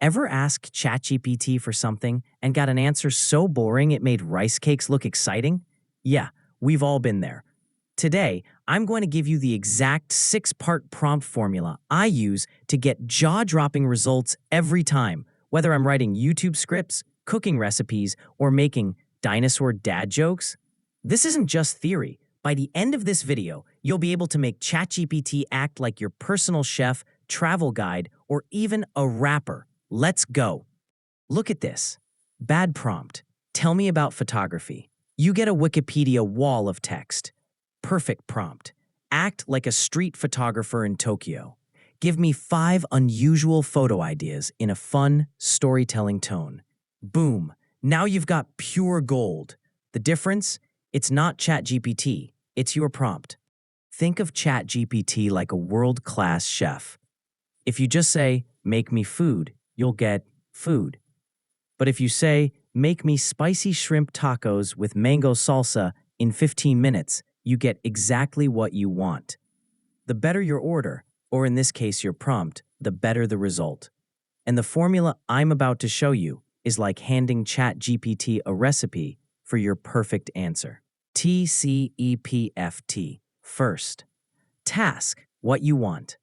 Ever ask ChatGPT for something and got an answer so boring it made rice cakes look exciting? Yeah, we've all been there. Today, I'm going to give you the exact 6-part prompt formula I use to get jaw-dropping results every time, whether I'm writing YouTube scripts, cooking recipes, or making dinosaur dad jokes. This isn't just theory. By the end of this video, you'll be able to make ChatGPT act like your personal chef, travel guide, or even a rapper. Let's go. Look at this. Bad prompt. Tell me about photography. You get a Wikipedia wall of text. Perfect prompt. Act like a street photographer in Tokyo. Give me 5 unusual photo ideas in a fun, storytelling tone. Boom. Now you've got pure gold. The difference? It's not ChatGPT. It's your prompt. Think of ChatGPT like a world-class chef. If you just say, "Make me food," you'll get food. But if you say, "Make me spicy shrimp tacos with mango salsa in 15 minutes, you get exactly what you want. The better your order, or in this case your prompt, the better the result. And the formula I'm about to show you is like handing ChatGPT a recipe for your perfect answer. TCEPFT. First, task what you want.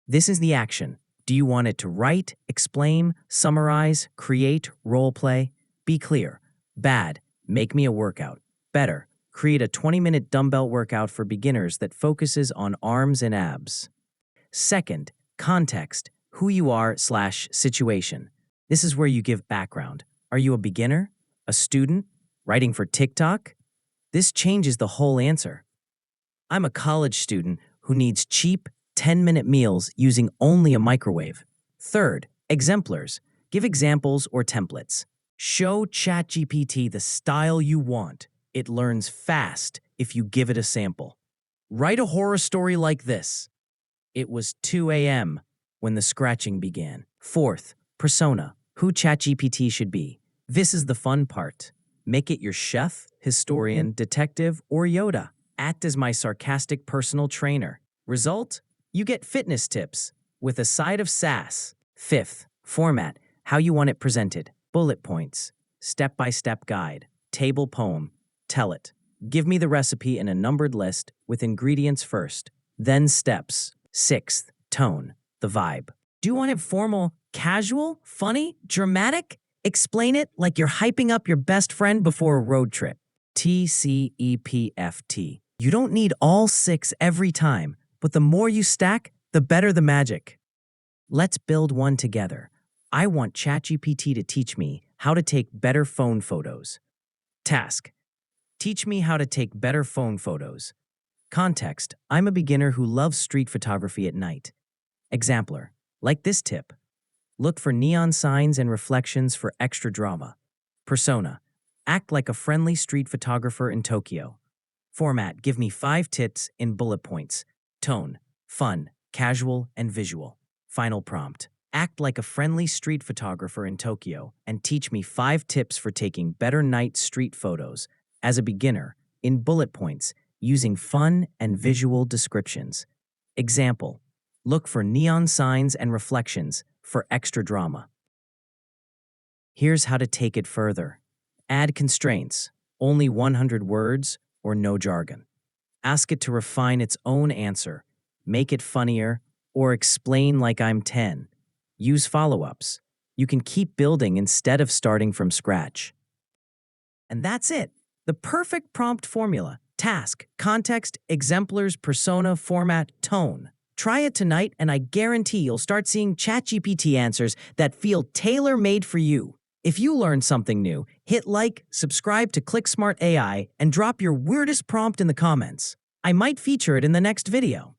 This is the action. Do you want it to write, explain, summarize, create, role play? Be clear. Bad, make me a workout. Better, create a 20-minute dumbbell workout for beginners that focuses on arms and abs. Second, context, who you are/situation. This is where you give background. Are you a beginner? A student? Writing for TikTok? This changes the whole answer. I'm a college student who needs cheap, 10-minute meals using only a microwave. Third, exemplars. Give examples or templates. Show ChatGPT the style you want. It learns fast if you give it a sample. Write a horror story like this. It was 2 a.m. when the scratching began. Fourth, persona. Who ChatGPT should be. This is the fun part. Make it your chef, historian, detective, or Yoda. Act as my sarcastic personal trainer. Result? You get fitness tips with a side of sass. Fifth, format. How you want it presented. Bullet points. Step-by-step guide. Table poem. Tell it. Give me the recipe in a numbered list with ingredients first, then steps. Sixth, tone. The vibe. Do you want it formal, casual, funny, dramatic? Explain it like you're hyping up your best friend before a road trip. TCEPFT. You don't need all 6 every time, but the more you stack, the better the magic. Let's build one together. I want ChatGPT to teach me how to take better phone photos. Task. Teach me how to take better phone photos. Context. I'm a beginner who loves street photography at night. Exemplar. Like this tip. Look for neon signs and reflections for extra drama. Persona. Act like a friendly street photographer in Tokyo. Format. Give me 5 tips in bullet points. Tone. Fun, casual, and visual. Final prompt. Act like a friendly street photographer in Tokyo and teach me 5 tips for taking better night street photos as a beginner in bullet points using fun and visual descriptions. Example. Look for neon signs and reflections for extra drama. Here's how to take it further. Add constraints, only 100 words or no jargon. Ask it to refine its own answer, make it funnier, or explain like I'm 10. Use follow-ups. You can keep building instead of starting from scratch. And that's it. The perfect prompt formula. Task, context, exemplars, persona, format, tone. Try it tonight, and I guarantee you'll start seeing ChatGPT answers that feel tailor-made for you. If you learned something new, hit like, subscribe to ClickSmart AI, and drop your weirdest prompt in the comments. I might feature it in the next video.